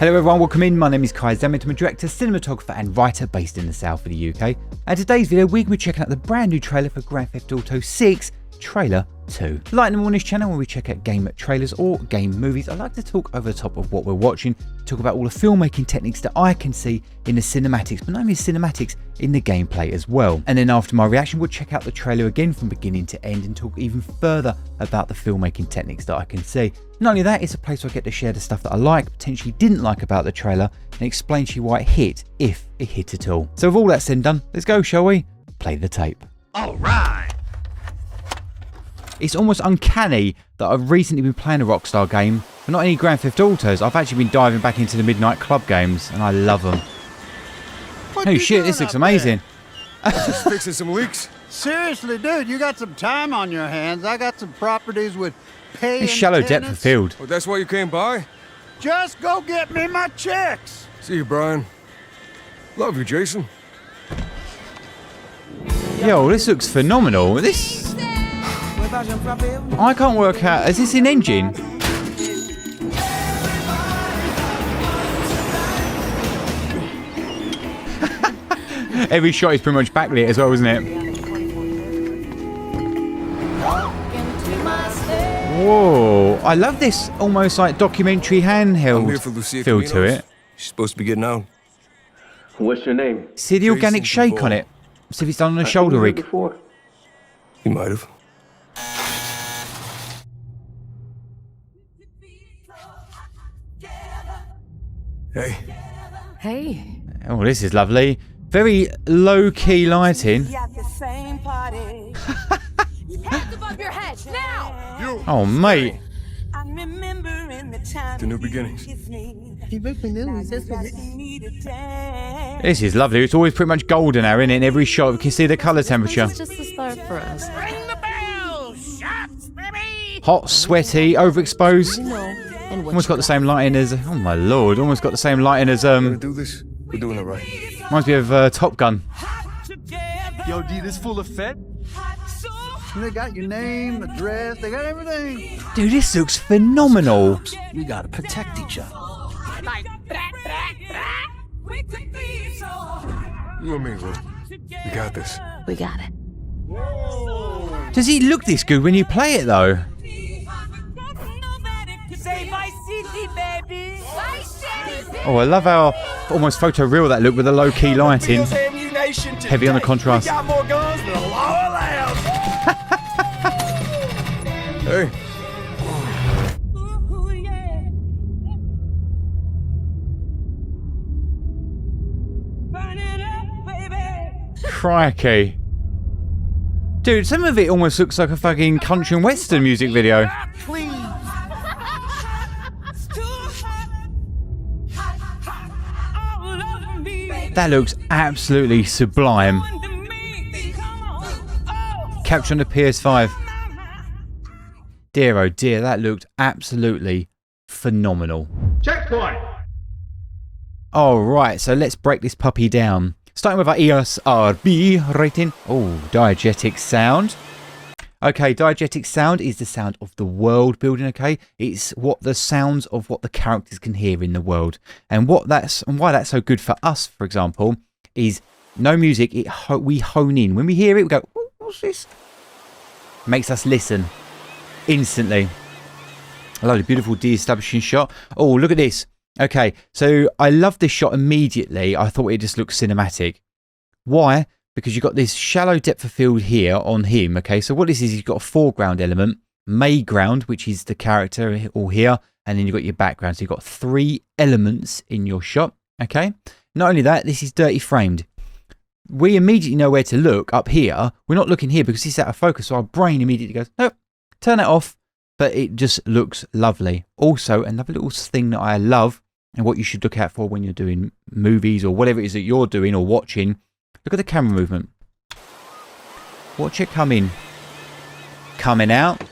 Hello everyone, welcome in. My name is Zammit. I'm a director, cinematographer and writer based in the south of the UK. And today's video we're going to be checking out the brand new trailer for Grand Theft Auto 6 Trailer 2. Like them on this channel where we check out game trailers or game movies, I like to talk over the top of what we're watching, talk about all the filmmaking techniques that I can see in the cinematics, but not only cinematics, in the gameplay as well. And then after my reaction, we'll check out the trailer again from beginning to end and talk even further about the filmmaking techniques that I can see. Not only that, it's a place where I get to share the stuff that I like, potentially didn't like about the trailer, and explain to you why it hit, if it hit at all. So with all that said and done, let's go, shall we? Play the tape. All right. It's almost uncanny that I've recently been playing a Rockstar game, but not any Grand Theft Autos. I've actually been diving back into the Midnight Club games, and I love them. Oh shit, this looks amazing. Just fixing some leaks. Seriously, dude, you got some time on your hands. I got some properties with paying It's shallow depth of tenants. field. Oh, that's why you came by? Just go get me my checks. See you, Brian. Love you, Jason. Yo, this looks phenomenal. This... I can't work out... Is this in engine? Every shot is pretty much backlit as well, isn't it? Whoa, I love this almost like documentary handheld feel to it. She's supposed to be getting out. What's your name? See the organic Jason shake on it? See if it's done on a shoulder rig. Before. He might have. Hey. Hey. Oh, this is lovely. Very low-key lighting. Above your head now. Oh, mate. The new beginnings. This is lovely. It's always pretty much golden now, isn't it? In every shot, we can see the colour temperature. It's just the start for us. Hot, sweaty, overexposed. And Almost got the same lighting as... Oh, my lord. Almost got the same lighting as... Gonna do this? We're doing it right. Reminds me of Top Gun. Yo, D, this full of fit. They got your name, address, they got everything. Dude, this looks phenomenal. We gotta protect each other. You and me, Lou. We got this. we got it. Does it look this good when you play it, though? Oh, I love how almost photo-real that look with the low-key lighting. Heavy on the contrast. Hey. Crikey. Dude, some of it almost looks like a fucking country and western music video. That looks absolutely sublime. Captured on the PS5. Dear oh dear, that looked absolutely phenomenal. Checkpoint. Alright, so let's break this puppy down. Starting with our ESRB rating. Oh, diegetic sound. Okay, diegetic sound is the sound of the world building, okay? It's what the sounds of what the characters can hear in the world. And why that's so good for us, for example, is no music, we hone in. When we hear it, we go, oh, what's this? Makes us listen instantly. I love the beautiful de-establishing shot. Oh, look at this. Okay, so I love this shot immediately. I thought it just looked cinematic. Why? Because you've got this shallow depth of field here on him, okay? So what this is, you've got a foreground element, mayground, which is the character all here, and then you've got your background. So you've got 3 elements in your shot, okay? Not only that, this is dirty framed. We immediately know where to look up here. We're not looking here because it's out of focus, so our brain immediately goes, nope, turn it off. But it just looks lovely. Also, another little thing that I love, and what you should look out for when you're doing movies or whatever it is that you're doing or watching, look at the camera movement. Watch it come in. Coming out.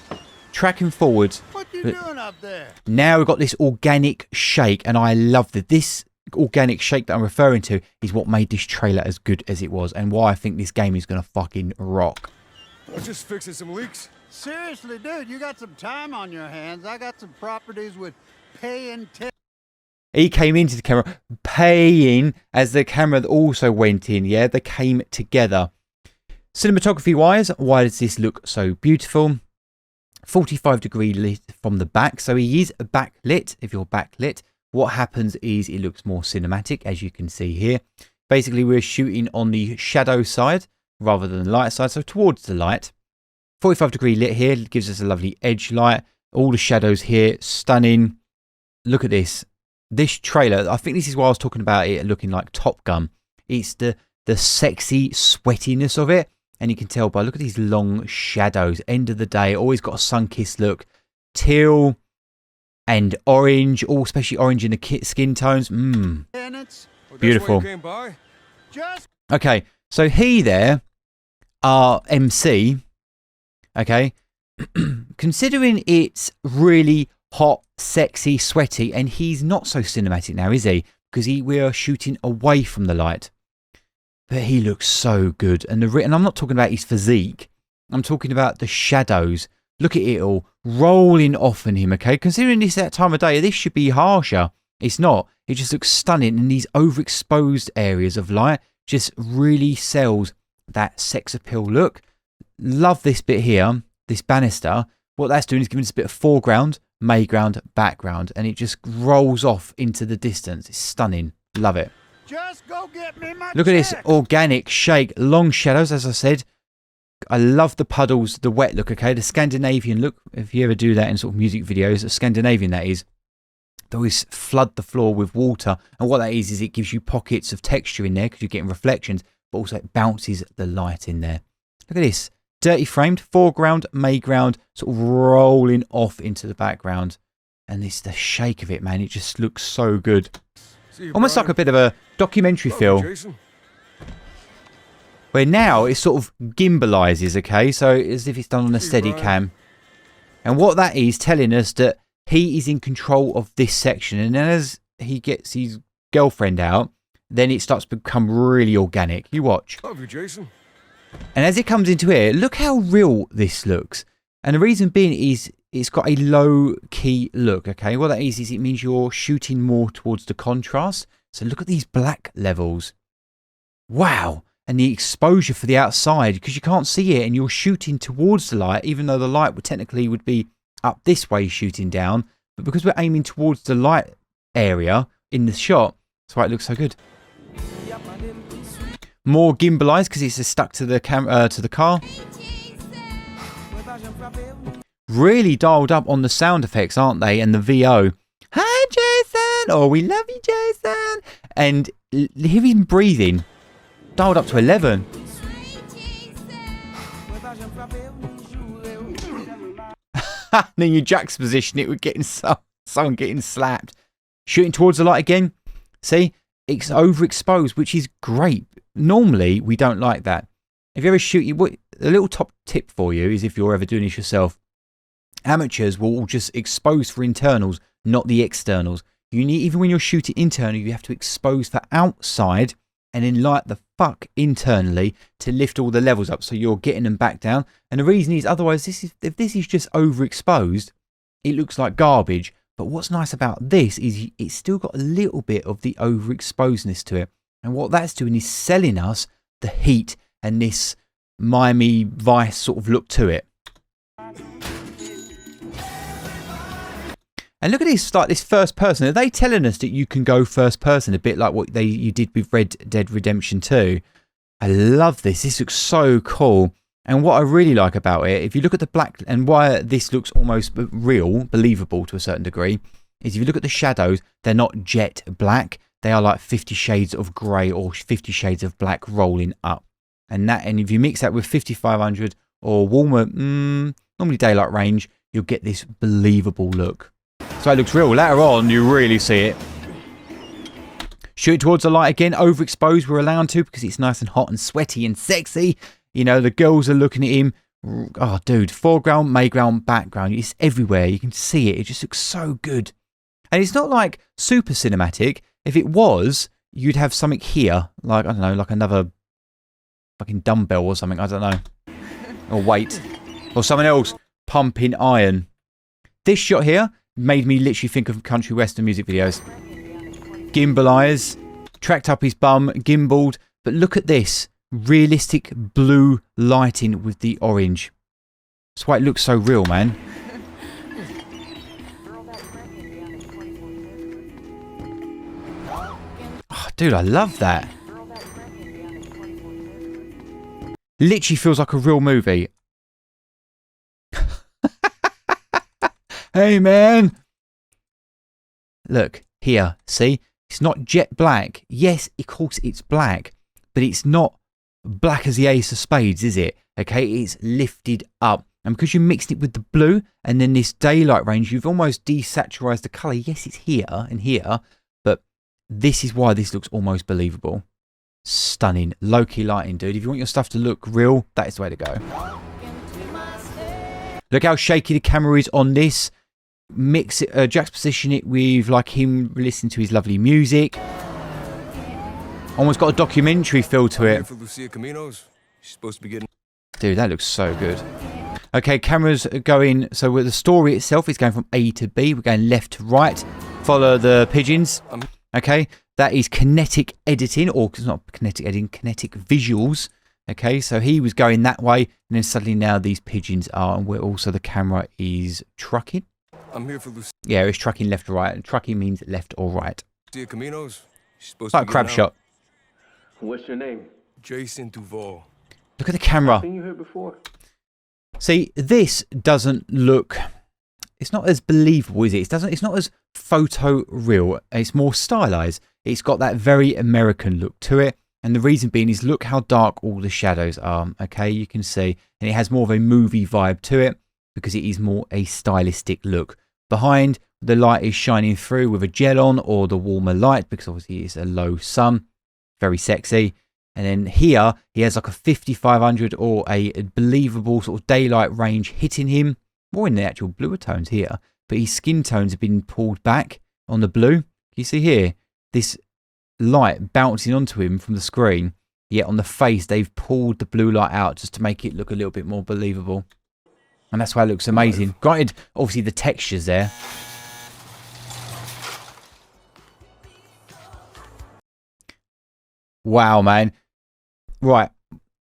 Tracking forward. What you doing up there? Now we've got this organic shake, and I love that. This organic shake that I'm referring to is what made this trailer as good as it was, and why I think this game is going to fucking rock. I'm just fixing some leaks. Seriously, dude, you got some time on your hands. I got some properties with paying tenants. He came into the camera paying as the camera also went in. Yeah, they came together. Cinematography wise, why does this look so beautiful? 45-degree lit from the back. So he is backlit. If you're backlit, what happens is it looks more cinematic, as you can see here. Basically, we're shooting on the shadow side rather than the light side, so towards the light. 45-degree lit here gives us a lovely edge light. All the shadows here, stunning. Look at this. This trailer, I think this is why I was talking about it looking like Top Gun. It's the sexy sweatiness of it. And you can tell by, look at these long shadows. End of the day, always got a sun-kissed look. Teal and orange, all especially orange in the skin tones. Beautiful. Okay, so he there, our MC, okay, considering it's really hot, sexy, sweaty, and he's not so cinematic now, is he? Because we are shooting away from the light. But he looks so good. And I'm not talking about his physique. I'm talking about the shadows. Look at it all rolling off on him, okay? Considering this that time of day, this should be harsher. It's not. It just looks stunning. And these overexposed areas of light just really sells that sex appeal look. Love this bit here, this banister. What that's doing is giving us a bit of foreground, mayground, background. And it just rolls off into the distance. It's stunning. Love it. Just go get me my Look at this organic shake, long shadows, as I said. I love the puddles, the wet look, okay? The Scandinavian look, if you ever do that in sort of music videos, Scandinavian that is. They always flood the floor with water. And what that is it gives you pockets of texture in there because you're getting reflections, but also it bounces the light in there. Look at this. Dirty framed, foreground, mayground, sort of rolling off into the background. And it's the shake of it, man. It just looks so good. Almost like a bit of a documentary feel. Where now it sort of gimbalizes, okay? So as if it's done on a steady cam. And what that is telling us that he is in control of this section. And then as he gets his girlfriend out, then it starts to become really organic. You watch. Love you, Jason. And as it comes into here, look how real this looks. And the reason being is it's got a low key look, okay? What that is it means you're shooting more towards the contrast. So look at these black levels. Wow. And the exposure for the outside, because you can't see it and you're shooting towards the light, even though the light would technically be up this way shooting down. But because we're aiming towards the light area in the shot, that's why it looks so good. More gimbalized because it's stuck to the camera, to the car. Really dialed up on the sound effects, aren't they? And the VO. Hi, Jason! Oh, we love you, Jason! And hear him breathing. Dialed up to 11. And then you juxtaposition it with getting someone getting slapped. Shooting towards the light again. See? It's overexposed, which is great. Normally, we don't like that. If you ever shoot, a little top tip for you is if you're ever doing this yourself, amateurs will just expose for internals, not the externals. You need, even when you're shooting internal, you have to expose for outside and then light the fuck internally to lift all the levels up so you're getting them back down. And the reason is, otherwise, if this is just overexposed, it looks like garbage. But what's nice about this is it's still got a little bit of the overexposedness to it. And what that's doing is selling us the heat and this Miami Vice sort of look to it. And look at this, like this first person. Are they telling us that you can go first person, a bit like what you did with Red Dead Redemption 2? I love this. This looks so cool. And what I really like about it, if you look at the black, and why this looks almost real, believable to a certain degree, is if you look at the shadows, they're not jet black. They are like 50 shades of grey or 50 shades of black rolling up. And if you mix that with 5500 or warmer, normally daylight range, you'll get this believable look. So it looks real. Later on, you really see it. Shoot towards the light again. Overexposed, we're allowed to because it's nice and hot and sweaty and sexy. You know, the girls are looking at him. Oh, dude. Foreground, mayground, background. It's everywhere. You can see it. It just looks so good. And it's not like super cinematic. If it was, you'd have something here. Like, I don't know, like another fucking dumbbell or something. I don't know. Or weight. Or someone else pumping iron. This shot here made me literally think of country western music videos. gimbalized, tracked up his bum, gimbaled. But look at this. Realistic blue lighting with the orange. That's why it looks so real, man. Oh, dude, I love that. Literally feels like a real movie. Hey, man. Look, here, see? It's not jet black. Yes, of course it's black, but it's not black as the ace of spades, is it? Okay, it's lifted up. And because you mixed it with the blue and then this daylight range, you've almost desaturated the colour. Yes, it's here and here, but this is why this looks almost believable. Stunning. Low-key lighting, dude. If you want your stuff to look real, that is the way to go. Look how shaky the camera is on this. Mix it, juxtaposition it with like him listening to his lovely music. Almost got a documentary feel to it. Dude, that looks so good. Okay, camera's going, so with the story itself is going from A to B. We're going left to right. Follow the pigeons. Okay, that is kinetic editing, or it's not kinetic editing, kinetic visuals. Okay, so he was going that way, and then suddenly now these pigeons are, and we're also the camera is trucking. I'm here for Lucy. Yeah, it's trucking left or right, and trucking means left or right. Caminos. Like a crab shot. What's your name? Jason Duval. Look at the camera. Seen you here before? See, this doesn't look. It's not as believable, is it? It's not as photo real. It's more stylized. It's got that very American look to it. And the reason being is look how dark all the shadows are. Okay, you can see. And it has more of a movie vibe to it because it is more a stylistic look. Behind, the light is shining through with a gel on or the warmer light because obviously it's a low sun. Very sexy. And then here, he has like a 5500 or a believable sort of daylight range hitting him. More in the actual bluer tones here. But his skin tones have been pulled back on the blue. You see here, this light bouncing onto him from the screen. Yet on the face, they've pulled the blue light out just to make it look a little bit more believable. And that's why it looks amazing. Granted, obviously the texture's there. Wow, man. Right.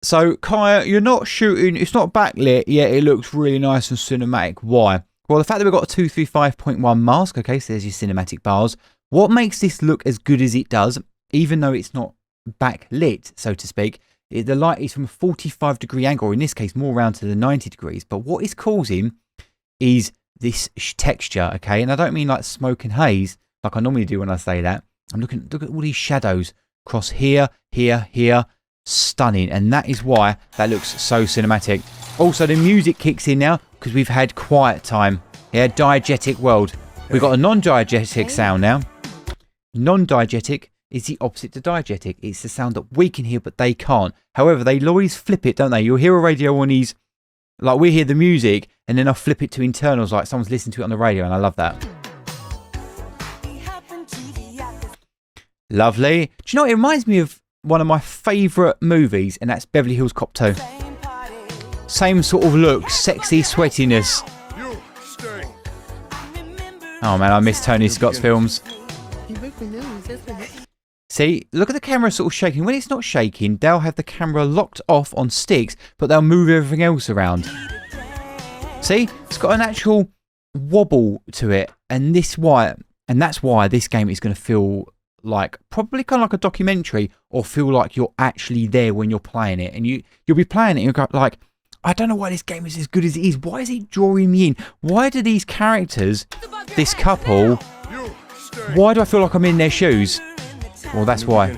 So, Kaya, you're not shooting, it's not backlit, yet it looks really nice and cinematic. Why? Well, the fact that we've got a 235.1 mask, okay, so there's your cinematic bars. What makes this look as good as it does, even though it's not backlit, so to speak, the light is from a 45-degree angle, or in this case, more around to the 90 degrees. But what is causing is this texture, okay? And I don't mean like smoke and haze, like I normally do when I say that. I'm look at all these shadows across here, here, here. Stunning. And that is why that looks so cinematic. Also, the music kicks in now because we've had quiet time. Yeah, diegetic world. We've got a non-diegetic sound now. Non-diegetic is the opposite to diegetic. It's the sound that we can hear, but they can't. However, they always flip it, don't they? You'll hear a radio on these, like we hear the music, and then I'll flip it to internals, like someone's listening to it on the radio, and I love that. Lovely. Do you know what? It reminds me of one of my favourite movies, and that's Beverly Hills Cop 2. Same sort of look, sexy sweatiness. Oh man, I miss Tony Scott's films. See, look at the camera sort of shaking. When it's not shaking, they'll have the camera locked off on sticks, but they'll move everything else around. See, it's got an actual wobble to it, and that's why this game is going to feel like probably kind of like a documentary, or feel like you're actually there when you're playing it, and you'll be playing it and you'll go like, I don't know why this game is as good as it is. Why is it drawing me in? Why do these characters, this couple, why do I feel like I'm in their shoes? Well, that's why.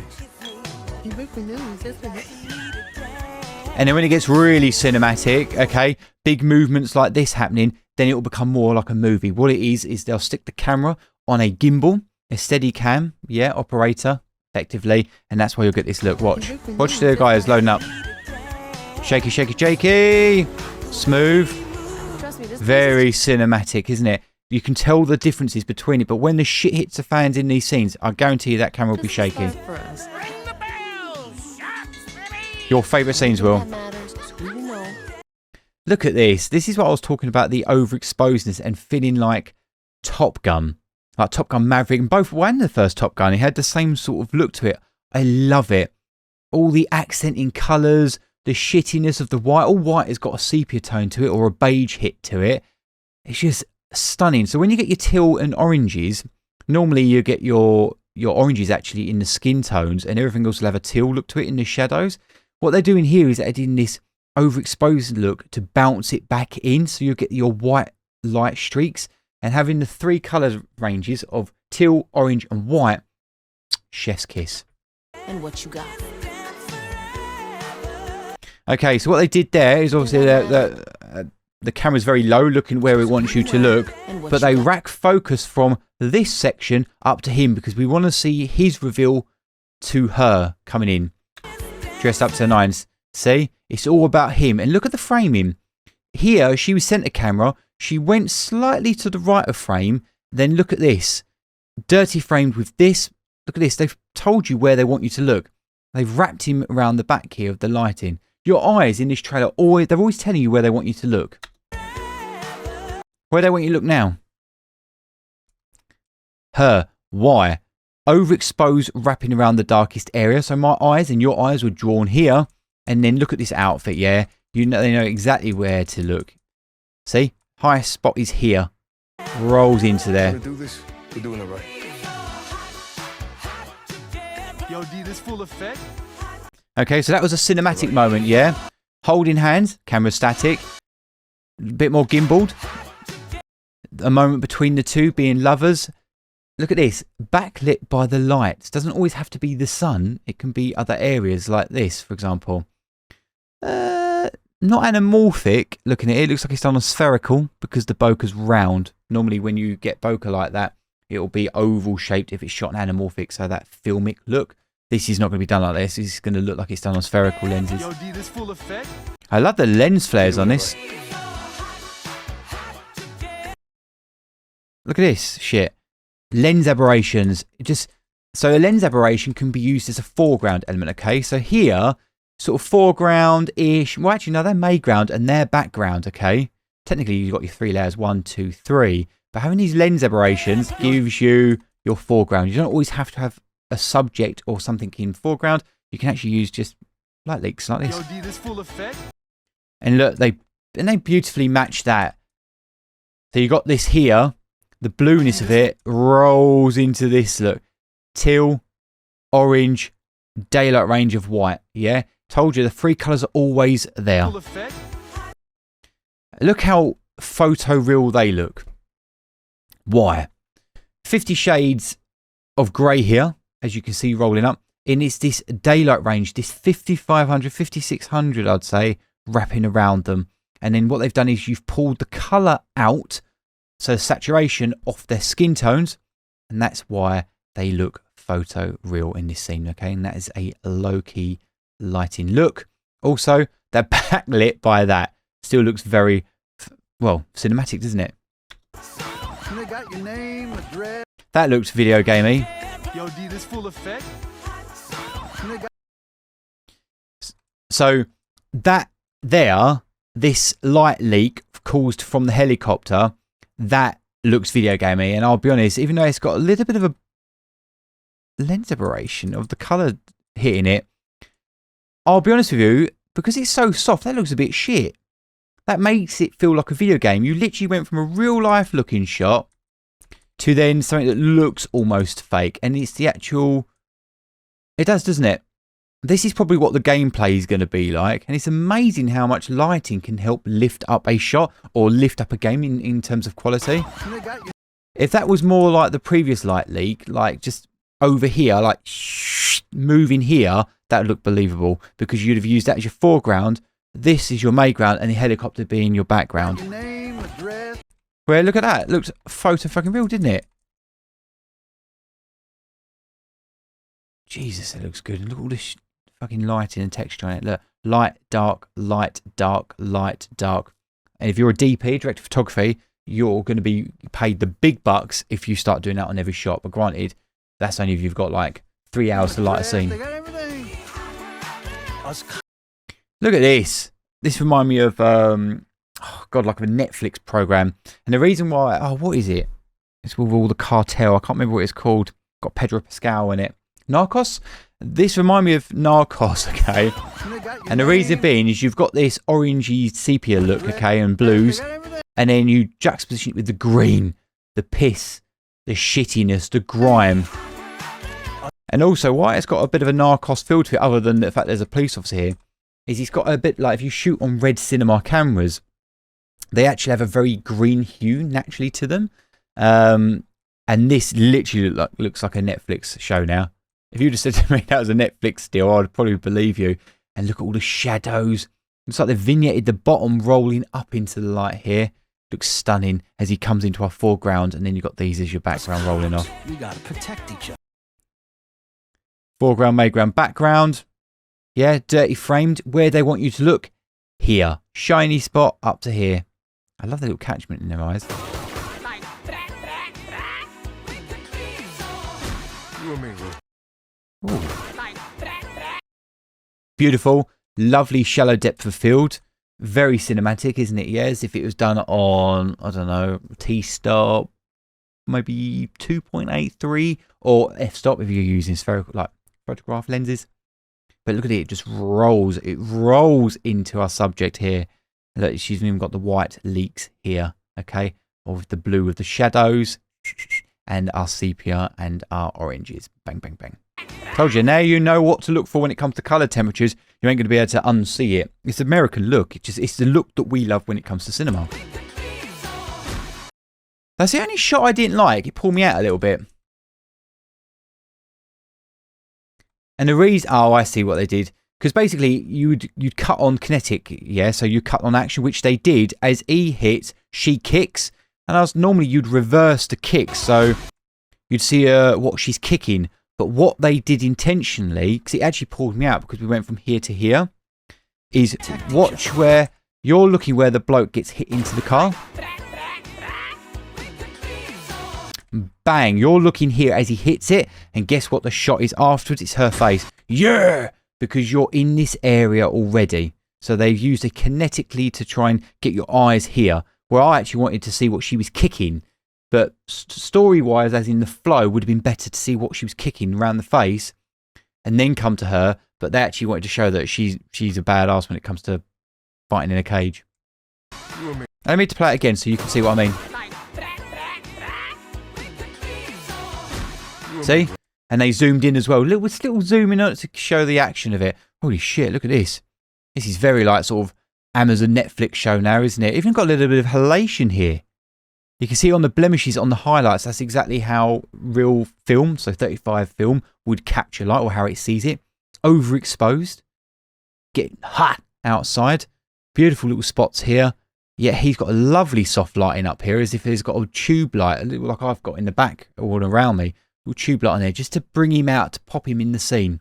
And then when it gets really cinematic, okay, big movements like this happening, then it will become more like a movie. What it is they'll stick the camera on a gimbal, a steady cam, yeah, operator, effectively, and that's why you'll get this look. Watch the guys loading up. Shaky, shaky, shaky. Smooth. Very cinematic, isn't it? You can tell the differences between it, but when the shit hits the fans in these scenes, I guarantee you that camera will be shaking. Your favourite scenes, Will? Look at this. This is what I was talking about, the overexposedness and feeling like Top Gun. like Top Gun Maverick, and both when the first Top Gun, it had the same sort of look to it. I love it. All the accenting colours, the shittiness of the white. All white has got a sepia tone to it or a beige hit to it. It's just stunning. So when you get your teal and oranges, normally you get your oranges actually in the skin tones, and everything else will have a teal look to it in the shadows. What they're doing here is adding this overexposed look to bounce it back in, so you get your white light streaks, and having the 3 colour ranges of teal, orange and white. Chef's kiss. And what you got? Okay, so what they did there is obviously the camera's very low, looking where it wants you to look, but they rack focus from this section up to him because we want to see his reveal to her coming in, dressed up to the nines. See, it's all about him. And look at the framing. Here, she was centre camera. She went slightly to the right of frame. Then look at this. Dirty framed with this. Look at this. They've told you where they want you to look. They've wrapped him around the back here of the lighting. Your eyes in this trailer, they're always telling you where they want you to look. Where they want you to look now? Her. Why? Overexposed, wrapping around the darkest area. So my eyes and your eyes were drawn here. And then look at this outfit, yeah? They know exactly where to look. See? Highest spot is here. Rolls into there. We're gonna do this. We're doing it right. Yo, D, this full effect. Okay, so that was a cinematic moment, yeah? Holding hands, camera static. A bit more gimbaled. A moment between the two being lovers. Look at this. Backlit by the lights. Doesn't always have to be the sun. It can be other areas like this, for example. Not anamorphic. Looking at it, it looks like it's done on spherical because the bokeh's round. Normally when you get bokeh like that, it'll be oval shaped if it's shot in anamorphic, so that filmic look. This is not going to be done like this. This is going to look like it's done on spherical lenses. Yo, D, this full effect. I love the lens flares on this. Look at this shit. Lens aberrations. So a lens aberration can be used as a foreground element, okay? So here, sort of foreground-ish. Well, actually, no, they're mayground and they're background, okay? Technically, you've got your 3 layers, 1, 2, 3. But having these lens aberrations gives you your foreground. You don't always have to have a subject or something in foreground. You can actually use just light leaks like this. Yo, D, this full effect. And look, they beautifully match that. So you got this here. The blueness of it rolls into this look. Teal, orange, daylight range of white. Yeah? Told you the 3 colours are always there. Full effect. Look how photoreal they look. Why? 50 shades of grey here, as you can see rolling up. And it's this daylight range, this 5500, 5600, I'd say, wrapping around them. And then what they've done is you've pulled the colour out, so saturation off their skin tones. And that's why they look photoreal in this scene, okay? And that is a low-key lighting look. Also, they're backlit by that. Still looks very, well, cinematic, doesn't it? And they got your name, address. That looks video gamey. Yo, D, this full effect. And they got So that there, this light leak caused from the helicopter, that looks video gamey. And I'll be honest, even though it's got a little bit of a lens aberration of the colour hitting it, I'll be honest with you, because it's so soft, that looks a bit shit. That makes it feel like a video game. You literally went from a real life looking shot to then something that looks almost fake. And it's the actual... It does, doesn't it? This is probably what the gameplay is going to be like. And it's amazing how much lighting can help lift up a shot or lift up a game in terms of quality. If that was more like the previous light leak, like just over here, like moving here, that would look believable because you'd have used that as your foreground. This is your mayground and the helicopter being your background. your name, address. Well, look at that. It looked photo fucking real, didn't it? Jesus, it looks good. And look at all this fucking lighting and texture on it. Look, light, dark, light, dark, light, dark. And if you're a DP, director of photography, you're going to be paid the big bucks if you start doing that on every shot. But granted, that's only if you've got like 3 hours to light a scene. They got everything. Look at this. This reminds me of, oh God, like a Netflix program. And the reason why, oh, what is it? It's with all the cartel. I can't remember what it's called. Got Pedro Pascal in it. Narcos? This reminds me of Narcos, okay? And the reason being is you've got this orangey sepia look, okay, and blues. And then you juxtaposition it with the green, the piss, the shittiness, the grime. And also, why it's got a bit of a Narcos feel to it, other than the fact there's a police officer here, is it's got a bit like if you shoot on red cinema cameras, they actually have a very green hue naturally to them. And this literally looks like a Netflix show now. If you just said to me that was a Netflix deal, I'd probably believe you. And look at all the shadows. Looks like they've vignetted the bottom rolling up into the light here. Looks stunning as he comes into our foreground, and then you've got these as your background rolling off. We gotta protect each other. Foreground, midground, background. Yeah, dirty framed. Where they want you to look. Here. Shiny spot up to here. I love the little catchment in their eyes. Ooh. Beautiful. Lovely shallow depth of field. Very cinematic, isn't it? Yeah, as if it was done on, I don't know, T-stop, maybe 2.83 or f-stop if you're using spherical, like photograph lenses. But look at it, it just rolls. It rolls into our subject here. Look, she's even got the white leaks here, okay, or with the blue of the shadows, and our sepia and our oranges. Bang, bang, bang. Told you, now you know what to look for when it comes to colour temperatures. You ain't going to be able to unsee it. It's an American look. It's the look that we love when it comes to cinema. That's the only shot I didn't like. It pulled me out a little bit. And the reason, oh, I see what they did. Because basically, you'd cut on kinetic, yeah? So you cut on action, which they did. As E hits, she kicks. And normally you'd reverse the kick. So you'd see what she's kicking. But what they did intentionally, because it actually pulled me out because we went from here to here, is watch where you're looking where the bloke gets hit into the car. Bang, you're looking here as he hits it, and guess what the shot is afterwards? It's her face. Yeah! Because you're in this area already. So they've used it kinetically to try and get your eyes here, where I actually wanted to see what she was kicking. But story-wise, as in the flow, would have been better to see what she was kicking around the face and then come to her. But they actually wanted to show that she's a badass when it comes to fighting in a cage. I need to play it again so you can see what I mean. See? And they zoomed in as well. We're still zooming on to show the action of it. Holy shit, look at this. This is very like sort of Amazon Netflix show now, isn't it? Even got a little bit of halation here. You can see on the blemishes on the highlights, that's exactly how real film, so 35 film, would capture light, or how it sees it. Overexposed. Getting hot outside. Beautiful little spots here. Yeah, he's got a lovely soft lighting up here, as if he's got a tube light, a little like I've got in the back all around me. A little tube light on there, just to bring him out, to pop him in the scene.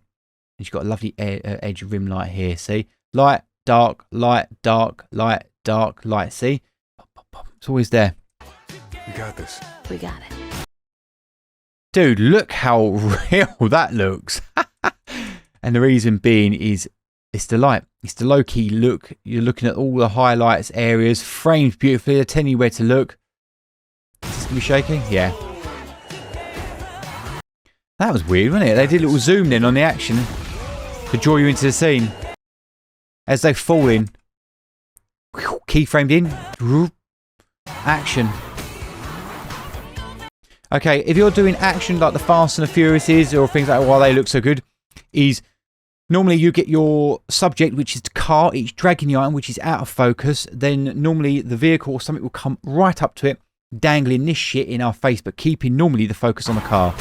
And you've got a lovely edge rim light here, see? Light, dark, light, dark, light, dark, light, see? Pop, pop, pop. It's always there. We got this. We got it. Dude, look how real that looks. And the reason being is it's the light. It's the low-key look. You're looking at all the highlights areas, framed beautifully. They're telling you where to look. Is this going to be shaky? Yeah. That was weird, wasn't it? They did a little zoom in on the action to draw you into the scene. As they fall in. Keyframed in. Action. Okay, if you're doing action like the Fast and the Furious is, or things like why they look so good, is normally you get your subject, which is the car, it's dragging the item, which is out of focus. Then normally the vehicle or something will come right up to it, dangling this shit in our face, but keeping normally the focus on the car.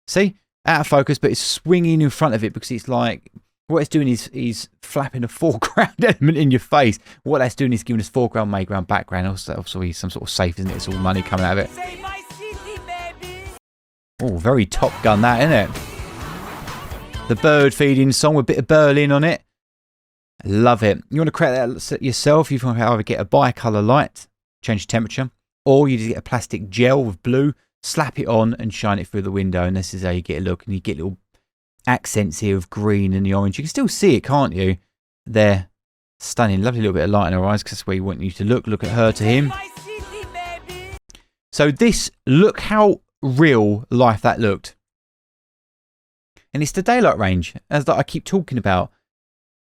See? Out of focus, but it's swinging in front of it because it's like, what it's doing is flapping a foreground element in your face. What that's doing is giving us foreground, midground, background. Also some sort of safe, isn't it? It's all money coming out of it. Oh, very Top Gun that, isn't it? The bird feeding song with a bit of Berlin on it. Love it. You want to create that yourself, you can either get a bi-colour light, change the temperature, or you just get a plastic gel with blue, slap it on and shine it through the window. And this is how you get a look. And you get little accents here of green and the orange. You can still see it, can't you? There. Stunning. Lovely little bit of light in her eyes because that's where you want you to look. Look at her to him. So this, look how real life that looked. And it's the daylight range, as I keep talking about.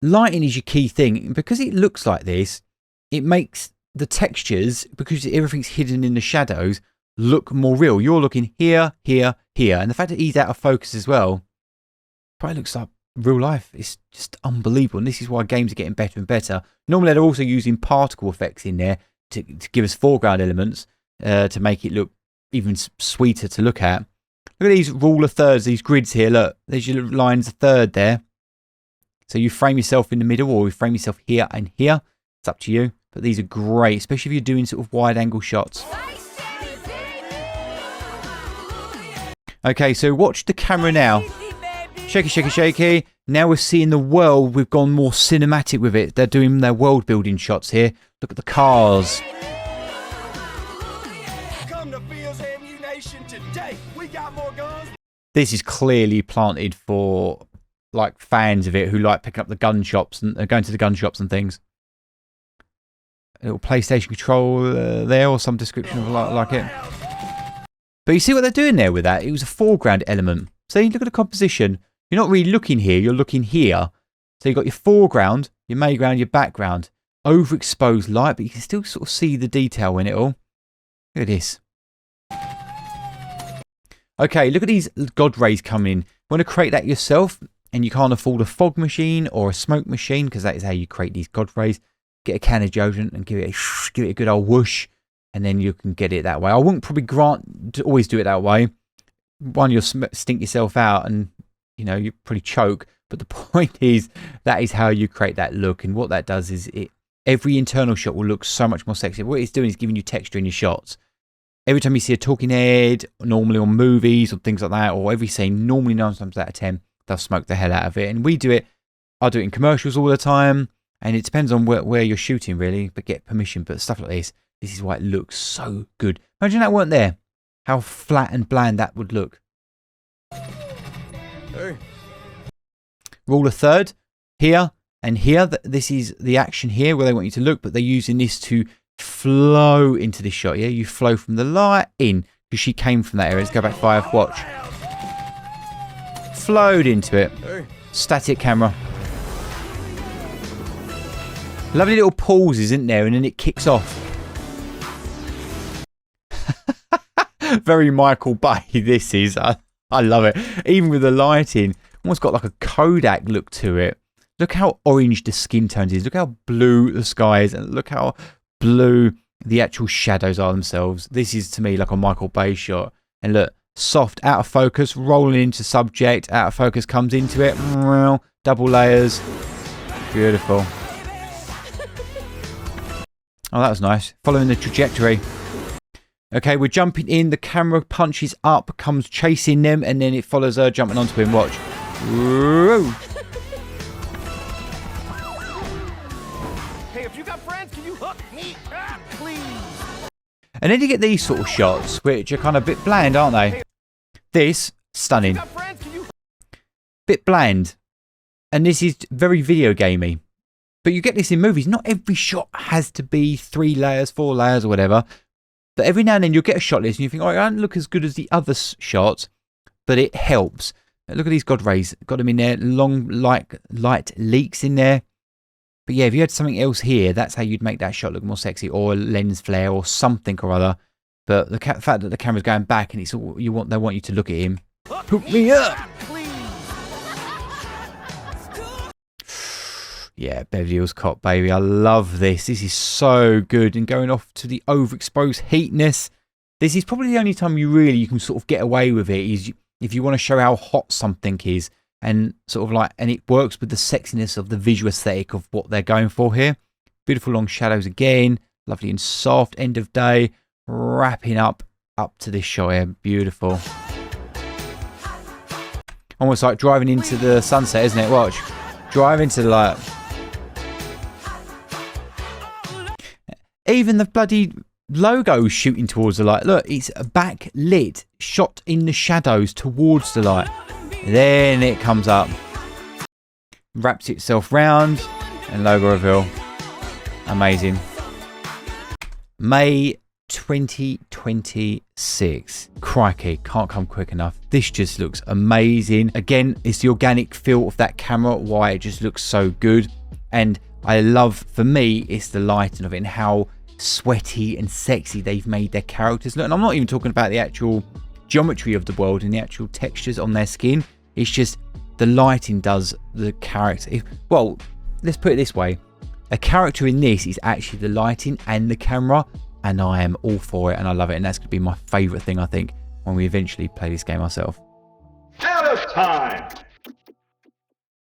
Lighting is your key thing. And because it looks like this, it makes the textures, because everything's hidden in the shadows, look more real. You're looking here, here, here. And the fact that he's out of focus as well, probably looks like real life. It's just unbelievable. And this is why games are getting better and better. Normally they're also using particle effects in there to give us foreground elements to make it look even sweeter to look at. Look at these rule of thirds, these grids here. Look, there's your lines of third there. So you frame yourself in the middle, or you frame yourself here and here. It's up to you. But these are great, especially if you're doing sort of wide angle shots. Okay, so watch the camera now. Shaky, shaky, shaky. Now we're seeing the world. We've gone more cinematic with it. They're doing their world building shots here. Look at the cars. This is clearly planted for like fans of it who like picking up the gun shops and going to the gun shops and things. A little PlayStation controller there, or some description of like it. But you see what they're doing there with that? It was a foreground element. See, look at the composition. You're not really looking here, you're looking here. So you've got your foreground, your midground, your background. Overexposed light, but you can still sort of see the detail in it all. Look at this. Okay, look at these God rays coming in. You want to create that yourself, and you can't afford a fog machine or a smoke machine, because that is how you create these God rays. Get a can of deodorant and give it a good old whoosh, and then you can get it that way. I wouldn't probably grant to always do it that way. One, you'll stink yourself out, and you know you probably choke. But the point is, that is how you create that look, and what that does is every internal shot will look so much more sexy. What it's doing is giving you texture in your shots. Every time you see a talking head, normally on movies or things like that, or every scene, normally 9 times out of 10, they'll smoke the hell out of it. And we do it. I do it in commercials all the time, and it depends on where you're shooting, really, but get permission. But stuff like this is why it looks so good. Imagine that weren't there. How flat and bland that would look. Hey. Rule of third, here and here. This is the action here where they want you to look, but they're using this to flow into this shot. Yeah, you flow from the light in, because she came from that area. Let's go back 5, watch. Flowed into it. Static camera. Lovely little pauses, isn't there? And then it kicks off. Very Michael Bay, this is. I love it. Even with the lighting, almost got like a Kodak look to it. Look how orange the skin tones is. Look how blue the sky is. And look how blue the actual shadows are themselves. This is, to me, like a Michael Bay shot. And look, soft, out of focus, rolling into subject. Out of focus comes into it. Double layers. Beautiful. Oh, that was nice. Following the trajectory. Okay, we're jumping in. The camera punches up, comes chasing them, and then it follows her jumping onto him. Watch. Whoa. Hey, if you got friends, can you hook me up, please? And then you get these sort of shots, which are kind of a bit bland, aren't they? This, stunning. Bit bland. And this is very video gamey. But you get this in movies. Not every shot has to be 3 layers, 4 layers, or whatever. But every now and then you'll get a shot list and you think, oh, it doesn't look as good as the other shots, but it helps. Look at these God rays. Got them in there. Long light leaks in there. But yeah, if you had something else here, that's how you'd make that shot look more sexy, or a lens flare or something or other. But the fact that the camera's going back and it's all they want you to look at him. Hook me up! Yeah, Beverly Hills Cop, baby. I love this. This is so good. And going off to the overexposed heatness. This is probably the only time you can sort of get away with it, is if you want to show how hot something is. And sort of like, and it works with the sexiness of the visual aesthetic of what they're going for here. Beautiful long shadows again. Lovely and soft. End of day. Wrapping up to this shot here. Beautiful. Almost like driving into the sunset, isn't it? Watch. Drive into the light. Even the bloody logo shooting towards the light. Look, it's backlit, shot in the shadows towards the light. Then it comes up, wraps itself round, and logo reveal. Amazing. May 2026. Crikey, can't come quick enough. This just looks amazing. Again, it's the organic feel of that camera, why it just looks so good. And I love, for me, it's the lighting of it and how sweaty and sexy they've made their characters look. And I'm not even talking about the actual geometry of the world and the actual textures on their skin. It's just the lighting does the character. Well, let's put it this way. A character in this is actually the lighting and the camera, and I am all for it and I love it, and that's going to be my favourite thing, I think, when we eventually play this game ourselves. Out of time!